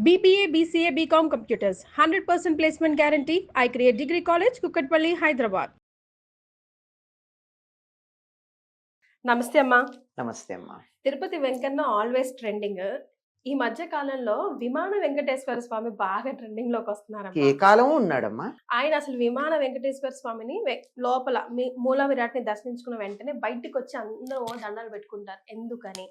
BBA, BCA, BCom Computers, 100% placement guarantee. I create Degree College, Kukatpalli, Hyderabad. నమస్తే అమ్మా. నమస్తే అమ్మా. Tirupati Venkanna always trending. ఈ మధ్య కాలంలో విమాన వెంకటేశ్వర స్వామి బాగా ట్రెండింగ్ లోకి వస్తున్నారమ్మా. ఏ కాలం ఉన్నాడమ్మా ఆయన? అసలు విమాన వెంకటేశ్వర స్వామిని లోపల మూల విరాట్ని దర్శించుకున్న వెంటనే బయటికి వచ్చి అందరూ దండాలు పెట్టుకుంటారు. ఎందుకని?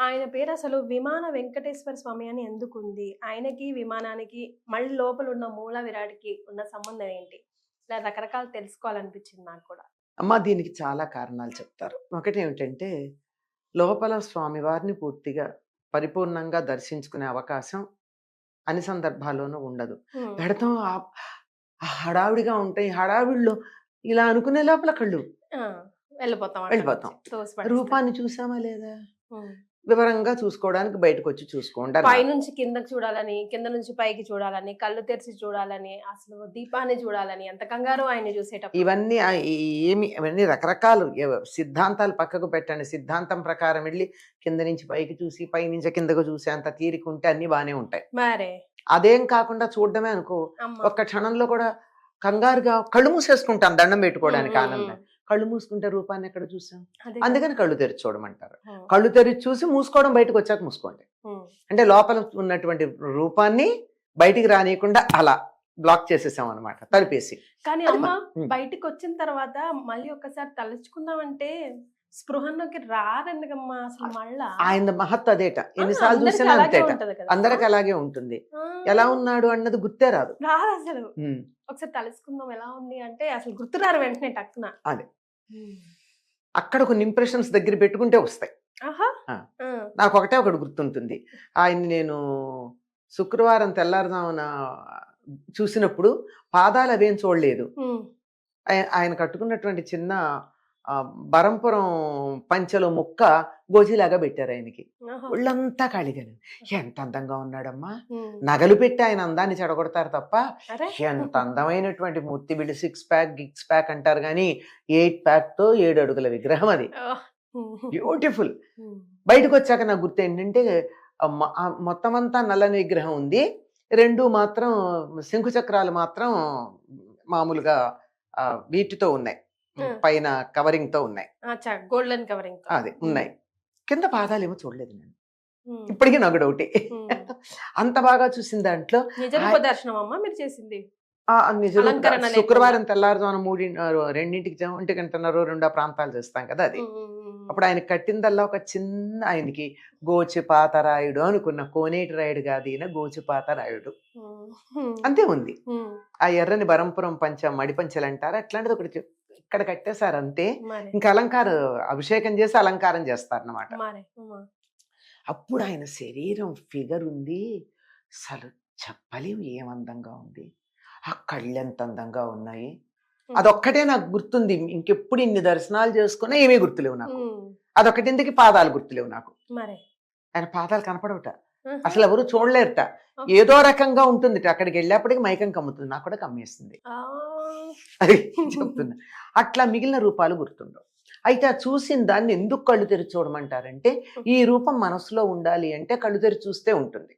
ఆయన పేరు అసలు విమాన వెంకటేశ్వర స్వామి అని ఎందుకుంది? ఆయనకి విమానానికి మళ్ళీ లోపల ఉన్న మూల విరాట్కి ఉన్న సంబంధం ఏంటి? ఇలా రకరకాలు తెలుసుకోవాలనిపించింది నాకు కూడా. అమ్మా, దీనికి చాలా కారణాలు చెప్తారు. ఒకటి ఏమిటంటే, లోపల స్వామివారిని పూర్తిగా పరిపూర్ణంగా దర్శించుకునే అవకాశం అన్ని సందర్భాల్లోనూ ఉండదు. పెడతాం హడావిడిగా ఉంటాయి. హడావిడిలో ఇలా అనుకునే లోపల కళ్ళు వెళ్ళిపోతాం. రూపాన్ని చూసామా లేదా వివరంగా చూసుకోవడానికి బయటకు వచ్చి చూసుకుంటారు. పై నుంచి కిందకి చూడాలని, కింద నుంచి పైకి చూడాలని, కళ్ళు తెరిచి చూడాలని, అసలు దీపాన్ని చూడాలని, ఎంత కంగారు ఆయన చూసేటప్పుడు. ఇవన్నీ రకరకాలు సిద్ధాంతాలు పక్కకు పెట్టండి. సిద్ధాంతం ప్రకారం వెళ్ళి కింద నుంచి పైకి చూసి, పై నుంచి కిందకు చూసి అంత తీరికుంటే అన్ని బానే ఉంటాయి. మరే అదేం కాకుండా చూడడమే అనుకో, ఒక్క క్షణంలో కూడా కంగారుగా కళ్ళు మూసేసుకుంటాం దండం పెట్టుకోవడానికి ఆనందం. కళ్ళు మూసుకుంటే రూపాన్ని ఎక్కడ చూసాం? అందుకని కళ్ళు తెరిచి చూడమంటారు. కళ్ళు తెరిచి చూసి మూసుకోవడం, బయటకు వచ్చాక మూసుకోండి. అంటే లోపల ఉన్నటువంటి రూపాన్ని బయటికి రానియకుండా అలా బ్లాక్ చేసేసాం అనమాట, తలిపేసి. కానీ అమ్మ బయటికి వచ్చిన తర్వాత మళ్ళీ ఒక్కసారి తలుచుకుందామంటే స్పృహలోకి రారెందుకమ్మా అసలు? మళ్ళా ఆయన మహత్వ అదేట, ఎన్నిసార్లు చూసినా అంతేట, అందరికి అలాగే ఉంటుంది. ఎలా ఉన్నాడు అన్నది గుర్తే రాదు అసలు. ఒకసారి తలుచుకుందాం ఎలా ఉంది అంటే అసలు గుర్తురారు వెంటనే టక్కున. అదే అక్కడ కొన్ని ఇంప్రెషన్స్ దగ్గర పెట్టుకుంటే వస్తాయి. నాకు ఒకటి గుర్తుంటుంది. ఆయన్ని నేను శుక్రవారం తెల్లారుజామున చూసినప్పుడు పాదాలు అవేం చూడలేదు. ఆయన కట్టుకున్నటువంటి చిన్న బరంపురం పంచెలో ముక్క గోజీలాగా పెట్టారు ఆయనకి. ఒళ్ళంతా ఖాళీగానే. ఎంత అందంగా ఉన్నాడమ్మా! నగలు పెట్టి ఆయన అందాన్ని చెడగొడతారు తప్ప ఎంత అందమైనటువంటి మూర్తి. వీళ్ళు 6 ప్యాక్ గిక్స్ ప్యాక్ అంటారు కానీ 8 ప్యాక్ తో 7 అడుగుల విగ్రహం అది. బ్యూటిఫుల్. బయటకు వచ్చాక నాకు గుర్తు ఏంటంటే, మొత్తం అంతా నల్లని విగ్రహం ఉంది, 2 మాత్రం శంకు చక్రాలు మాత్రం మామూలుగా వీటితో ఉన్నాయి, పైన కవరింగ్ తో ఉన్నాయి, గోల్డెన్ కవరింగ్ అదే ఉన్నాయి. కింద పాదాలు ఏమో చూడలేదు నేను, ఇప్పటికీ నాకు డౌటే. అంత బాగా చూసిన దాంట్లో శుక్రవారం తెల్లారుజామున 2ంటికి 1:00 ప్రాంతాలు చేస్తాం కదా అది. అప్పుడు ఆయన కట్టిందల్లా ఒక చిన్న, ఆయనకి గోచిపాతరాయుడు అనుకున్న, కోనేటి రాయుడు కాదు ఈయన, గోచిపాతరాయుడు అంతే ఉంది. ఆ ఎర్రని బరంపురం పంచ మడిపంచలు అంటారు, అట్లాంటిది ఒకటి ఇక్కడ కట్టేశారు అంతే. ఇంకా అలంకారం, అభిషేకం చేసి అలంకారం చేస్తారన్నమాట. అప్పుడు ఆయన శరీరం ఫిగర్ ఉంది, అసలు చెప్పలేము ఏమందంగా ఉంది. ఆ కళ్ళు ఎంత అందంగా ఉన్నాయి. అదొక్కటే నాకు గుర్తుంది. ఇంకెప్పుడు ఇన్ని దర్శనాలు చేసుకున్నా ఏమీ గుర్తులేవు నాకు. అదొక్కటి, ఎందుకు పాదాలు గుర్తులేవు నాకు. ఆయన పాదాలు కనపడవుట, అసలు ఎవరు చూడలేరుట. ఏదో రకంగా ఉంటుంది. అక్కడికి వెళ్ళేప్పటికి మైకం కమ్ముతుంది, నాకు కూడా కమ్మేస్తుంది. అది చెప్తున్నా. అట్లా మిగిలిన రూపాలు గుర్తుండవు. అయితే ఆ చూసిన దాన్ని ఎందుకు కళ్ళు తెరిచి చూడమంటారంటే, ఈ రూపం మనసులో ఉండాలి అంటే కళ్ళు తెరిచి చూస్తే ఉంటుంది,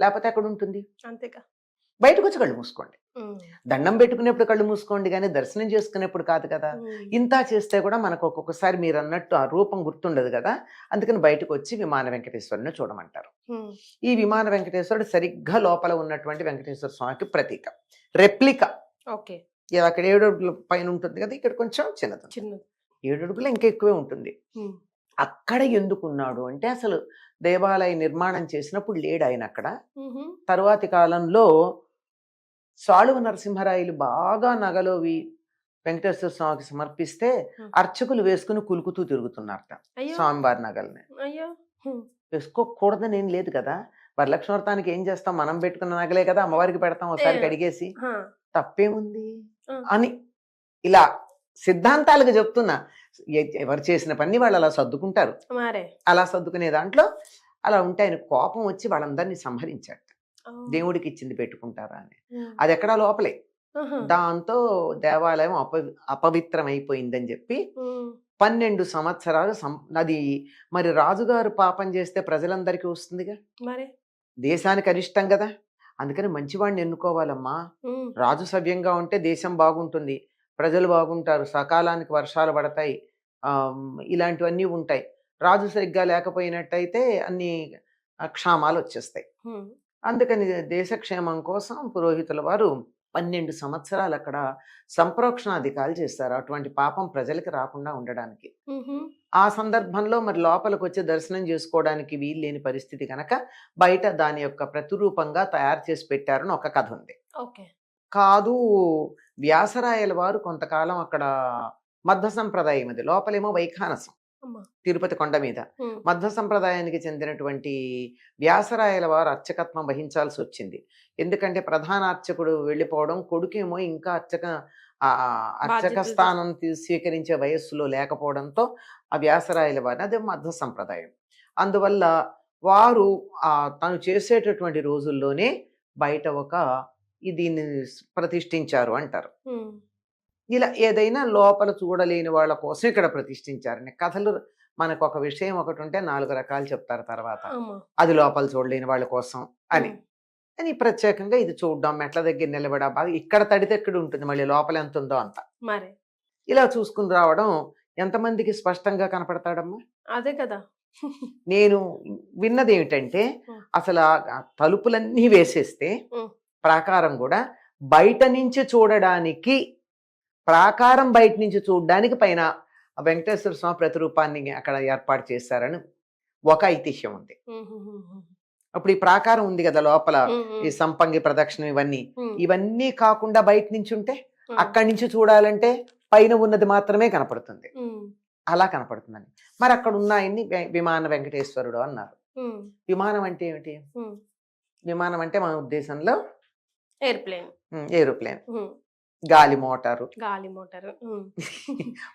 లేకపోతే ఎక్కడ ఉంటుంది? అంతేగా. బయటకు వచ్చి కళ్ళు మూసుకోండి. దండం పెట్టుకునేప్పుడు కళ్ళు మూసుకోండి, కానీ దర్శనం చేసుకునేప్పుడు కాదు కదా. ఇంత చేస్తే కూడా మనకు ఒక్కొక్కసారి మీరు అన్నట్టు ఆ రూపం గుర్తుండదు కదా. అందుకని బయటకు వచ్చి విమాన వెంకటేశ్వరుని చూడమంటారు. ఈ విమాన వెంకటేశ్వరుడు సరిగ్గా లోపల ఉన్నటువంటి వెంకటేశ్వర స్వామికి ప్రతీక, రెప్లికా. అక్కడ 7 అడుగుల పైన ఉంటుంది కదా, ఇక్కడ కొంచెం చిన్నది, 7 అడుగులు ఇంకా ఎక్కువే ఉంటుంది. అక్కడ ఎందుకున్నాడు అంటే, అసలు దేవాలయ నిర్మాణం చేసినప్పుడు లేడు ఆయన అక్కడ. తరువాతి కాలంలో సాళువ నరసింహరాయలు బాగా నగలోవి వెంకటేశ్వర స్వామికి సమర్పిస్తే అర్చకులు వేసుకుని కులుకుతూ తిరుగుతున్నారట స్వామివారి నగల్ని. వేసుకోకూడదని ఏం లేదు కదా. వరలక్ష్మి వ్రతానికి ఏం చేస్తాం, మనం పెట్టుకున్న నగలే కదా అమ్మవారికి పెడతాం, ఒకసారి కడిగేసి, తప్పేముంది అని ఇలా సిద్ధాంతాలకు చెప్తున్నా. ఎవరు చేసిన పని వాళ్ళు అలా సర్దుకుంటారు. అలా సర్దుకునే దాంట్లో అలా ఉంటే ఆయన కోపం వచ్చి వాళ్ళందరినీ సంహరించాడు. దేవుడికి ఇచ్చింది పెట్టుకుంటారా అని. అది ఎక్కడా లోపలే. దాంతో దేవాలయం అపవిత్రం అయిపోయిందని చెప్పి 12 సంవత్సరాలు అది మరి రాజుగారు పాపం చేస్తే ప్రజలందరికీ వస్తుందిగా. దేశానికి అరిష్టం కదా. అందుకని మంచివాడిని ఎన్నుకోవాలమ్మా. రాజు సవ్యంగా ఉంటే దేశం బాగుంటుంది, ప్రజలు బాగుంటారు, సకాలానికి వర్షాలు పడతాయి, ఇలాంటివన్నీ ఉంటాయి. రాజు సరిగ్గా లేకపోయినట్టయితే అన్ని క్షామాలు వచ్చేస్తాయి. అందుకని దేశక్షేమం కోసం పురోహితుల వారు 12 సంవత్సరాలు అక్కడ సంప్రోక్షణాధికాలు చేస్తారు, అటువంటి పాపం ప్రజలకి రాకుండా ఉండడానికి. ఆ సందర్భంలో మరి లోపలికి వచ్చి దర్శనం చేసుకోవడానికి వీలు లేని పరిస్థితి కనుక బయట దాని యొక్క ప్రతిరూపంగా తయారు చేసి పెట్టారని ఒక కథ ఉంది. కాదు, వ్యాసరాయల వారు కొంతకాలం అక్కడ మధ్వ సంప్రదాయం, అది లోపలేమో వైఖానసం, తిరుపతి కొండ మీద మధ్వ సంప్రదాయానికి చెందినటువంటి వ్యాసరాయల వారు అర్చకత్వం వహించాల్సి వచ్చింది. ఎందుకంటే ప్రధాన అర్చకుడు వెళ్ళిపోవడం, కొడుకేమో ఇంకా అర్చక స్థానం స్వీకరించే వయస్సులో లేకపోవడంతో ఆ వ్యాసరాయల వారిని, అదే మధ్వ సంప్రదాయం. అందువల్ల వారు తను చేసేటటువంటి రోజుల్లోనే బయట దీన్ని ప్రతిష్ఠించారు అంటారు. ఇలా ఏదైనా లోపల చూడలేని వాళ్ళ కోసం ఇక్కడ ప్రతిష్ఠించారని కథలు. మనకు ఒక విషయం ఒకటి ఉంటే 4 రకాలు చెప్తారు తర్వాత, అది లోపల చూడలేని వాళ్ళ కోసం అని ప్రత్యేకంగా ఇది చూడడం, మెట్ల దగ్గర నిలబడ, బాగా ఇక్కడ తడితే ఎక్కడ ఉంటుంది, మళ్ళీ లోపల ఎంత ఉందో అంత ఇలా చూసుకుని రావడం. ఎంతమందికి స్పష్టంగా కనపడతాడమ్మా? అదే కదా. నేను విన్నది ఏమిటంటే, అసలు ఆ తలుపులన్నీ వేసేస్తే ప్రాకారం కూడా బయట నుంచి చూడడానికి, ప్రాకారం బయట నుంచి చూడడానికి పైన వెంకటేశ్వర స్వామి ప్రతిరూపాన్ని అక్కడ ఏర్పాటు చేశారని ఒక ఐతిహ్యం ఉంది. అప్పుడు ఈ ప్రాకారం ఉంది కదా లోపల, ఈ సంపంగి ప్రదక్షిణం ఇవన్నీ కాకుండా బయట నుంచి ఉంటే, అక్కడి నుంచి చూడాలంటే పైన ఉన్నది మాత్రమే కనపడుతుంది, అలా కనపడుతుందని. మరి అక్కడ ఉన్న ఆయన్ని విమాన వెంకటేశ్వరుడు అన్నారు. విమానం అంటే ఏమిటి? విమానం అంటే మన ఉద్దేశంలో ఏరోప్లేన్, గాలి మోటారు.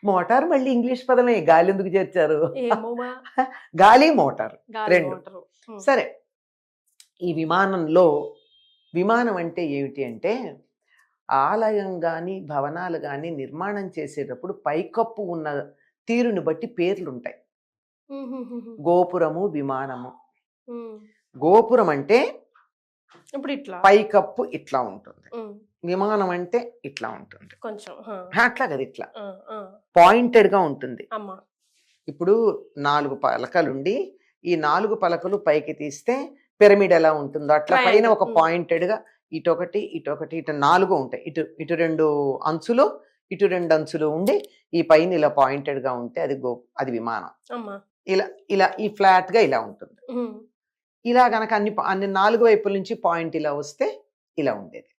మోటార్ మళ్ళీ ఇంగ్లీష్ పదమే, గాలి ఎందుకు చేర్చారు? గాలి మోటార్ రెండు. సరే, ఈ విమానం అంటే ఏమిటి అంటే, ఆలయం కానీ భవనాలు కానీ నిర్మాణం చేసేటప్పుడు పైకప్పు ఉన్న తీరుని బట్టి పేర్లు ఉంటాయి. గోపురము, విమానము. గోపురం అంటే ఇప్పుడు ఇట్లా పైకప్పు ఇట్లా ఉంటుంది, విమానం అంటే ఇట్లా ఉంటుంది, కొంచెం అట్లా కదా, ఇట్లా పాయింటెడ్ గా ఉంటుంది. ఇప్పుడు 4 పలకలుండి ఈ 4 పలకలు పైకి తీస్తే పిరమిడ్ ఎలా ఉంటుందో అట్లా పైన ఒక పాయింటెడ్ గా ఇటొకటి ఇటొకటి ఇటు 4 ఉంటాయి. ఇటు 2 అంచులు, ఇటు 2 అంచులు ఉండి ఈ పైన ఇలా పాయింటెడ్ గా ఉంటే అది విమానం. ఇలా ఇలా ఈ ఫ్లాట్ గా ఇలా ఉంటుంది. ఇలా గనక అన్ని 4 వైపుల నుంచి పాయింట్ ఇలా వస్తే ఇలా ఉండేది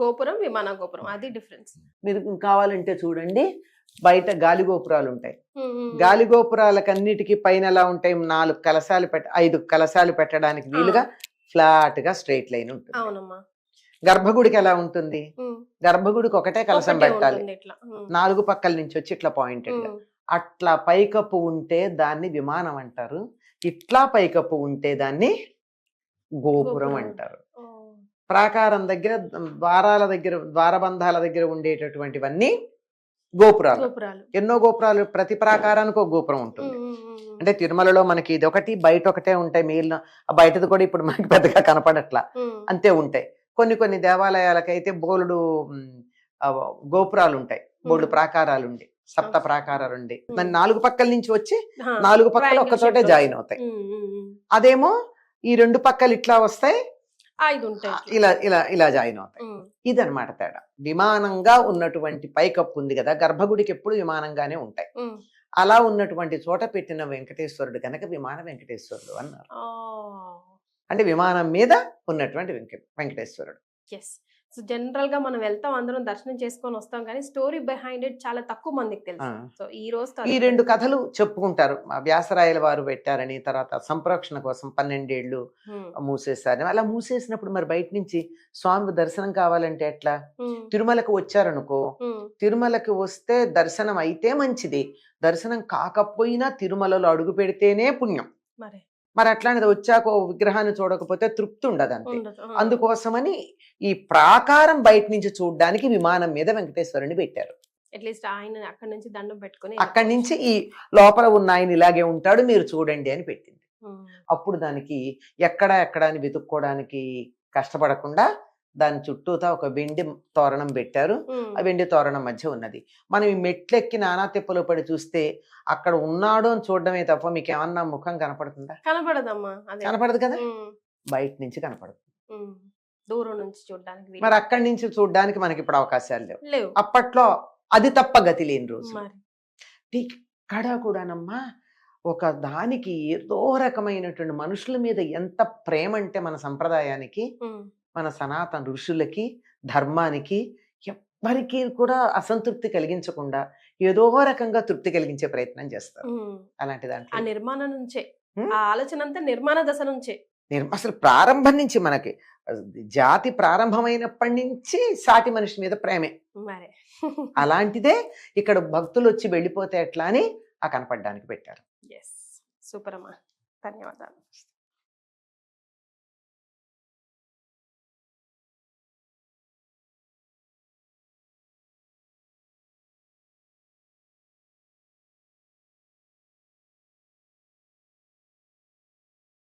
గోపురం, విమాన గోపురం. అది డిఫరెన్స్. మీరు కావాలంటే చూడండి, బయట గాలి గోపురాలు ఉంటాయి. గాలి గోపురాలకన్నిటికీ పైన ఎలా ఉంటాయి, 4 కలశాలు 5 కలశాలు పెట్టడానికి వీలుగా ఫ్లాట్ గా స్ట్రైట్ లైన్ ఉంటుంది. గర్భగుడికి ఎలా ఉంటుంది? గర్భగుడికి ఒకటే కలశం పెట్టాలి, 4 పక్కల నుంచి వచ్చి ఇట్లా పాయింటెడ్ గా. అట్లా పైకప్పు ఉంటే దాన్ని విమానం అంటారు, ఇట్లా పైకప్పు ఉంటే దాన్ని గోపురం అంటారు. ప్రాకారం దగ్గర, ద్వారబంధాల దగ్గర ఉండేటటువంటివన్నీ గోపురాలు. ఎన్నో గోపురాలు, ప్రతి ప్రాకారానికి ఒక గోపురం ఉంటుంది. అంటే తిరుమలలో మనకి ఇది ఒకటి, బయట ఒకటే ఉంటాయి. మిగిలిన బయటది కూడా ఇప్పుడు మనకి పెద్దగా కనపడట్లా, అంతే ఉంటాయి. కొన్ని దేవాలయాలకైతే బోలుడు గోపురాలు ఉంటాయి, బోలుడు ప్రాకారాలు ఉండి, 7 ప్రాకారాలు ఉండి, దాన్ని 4 పక్కల నుంచి వచ్చి 4 పక్కలు ఒక్కచోటే జాయిన్ అవుతాయి. అదేమో ఈ 2 పక్కలు ఇట్లా వస్తాయి, ఇలా ఇలా ఇలా జాయిన్ అవుతాయి. ఇదనమాట తేడా. విమానంగా ఉన్నటువంటి పైకప్పు ఉంది కదా, గర్భగుడికి ఎప్పుడు విమానంగానే ఉంటాయి. అలా ఉన్నటువంటి చోట పెట్టిన వెంకటేశ్వరుడు కనుక విమాన వెంకటేశ్వరుడు అన్నారు. అంటే విమానం మీద ఉన్నటువంటి వెంకటేశ్వరుడు. సో జనరల్ గా మనం వెళ్తాం, అందరం దర్శనం చేసుకొని వస్తాం, కానీ స్టోరీ బిహైండ్ ఇట్ చాలా తక్కువ మందికి తెలుసు. సో ఈ 2 కథలు చెప్పుకుంటారు. వ్యాసరాయల వారు పెట్టారని, తర్వాత సంప్రోక్షణ కోసం 12 ఏళ్ళు మూసేశారని. అలా మూసేసినప్పుడు మరి బయట నుంచి స్వామి దర్శనం కావాలంటే ఎట్లా? తిరుమలకు వచ్చారనుకో, తిరుమలకి వస్తే దర్శనం అయితే మంచిది, దర్శనం కాకపోయినా తిరుమలలో అడుగు పెడితేనే పుణ్యం. మరి అట్లాంటిది వచ్చాక విగ్రహాన్ని చూడకపోతే తృప్తి ఉండదు అంతే. అందుకోసమని ఈ ప్రాకారం బయట నుంచి చూడడానికి విమానం మీద వెంకటేశ్వరుని పెట్టారు. అట్లీస్ట్ ఆయన అక్కడి నుంచి దండం పెట్టుకుని అక్కడి నుంచి ఈ లోపల ఉన్న ఆయన ఇలాగే ఉంటాడు, మీరు చూడండి అని పెట్టింది. అప్పుడు దానికి ఎక్కడ అని వెతుక్కోవడానికి కష్టపడకుండా దాని చుట్టూతా ఒక వెండి తోరణం పెట్టారు. ఆ వెండి తోరణం మధ్య ఉన్నది. మనం ఈ మెట్లెక్కి నానా తిప్పలు పడి చూస్తే అక్కడ ఉన్నాడు అని చూడడమే తప్ప మీకు ఏమన్నా ముఖం కనపడుతుందా? కనపడదమ్మా. కనపడదు కదా, బయట నుంచి కనపడదు. దూరం నుంచి చూడడానికి. మరి అక్కడి నుంచి చూడడానికి మనకి ఇప్పుడు అవకాశాలు లేవు. అప్పట్లో అది తప్ప గతి లేని రోజు. ఇక్కడ కూడానమ్మా ఒక దానికి ఏదో రకమైనటువంటి మనుషుల మీద ఎంత ప్రేమ అంటే మన సంప్రదాయానికి, మన సనాతన ఋషులకి, ధర్మానికి ఎవ్వరికి కూడా అసంతృప్తి కలిగించకుండా ఏదో రకంగా తృప్తి కలిగించే ప్రయత్నం చేస్తారు. అలాంటి దాంట్లో ఆ నిర్మాణం నుంచే, ఆ ఆలోచన అంతా నిర్మాణ దశ నుంచే, అసలు ప్రారంభం నుంచి మనకి జాతి ప్రారంభమైనప్పటి నుంచి సాటి మనిషి మీద ప్రేమే. అలాంటిదే ఇక్కడ భక్తులు వచ్చి వెళ్ళిపోతే ఎట్లా అని ఆ కనపడడానికి పెట్టారు. సూపర్ అమ్మా, ధన్యవాదాలు.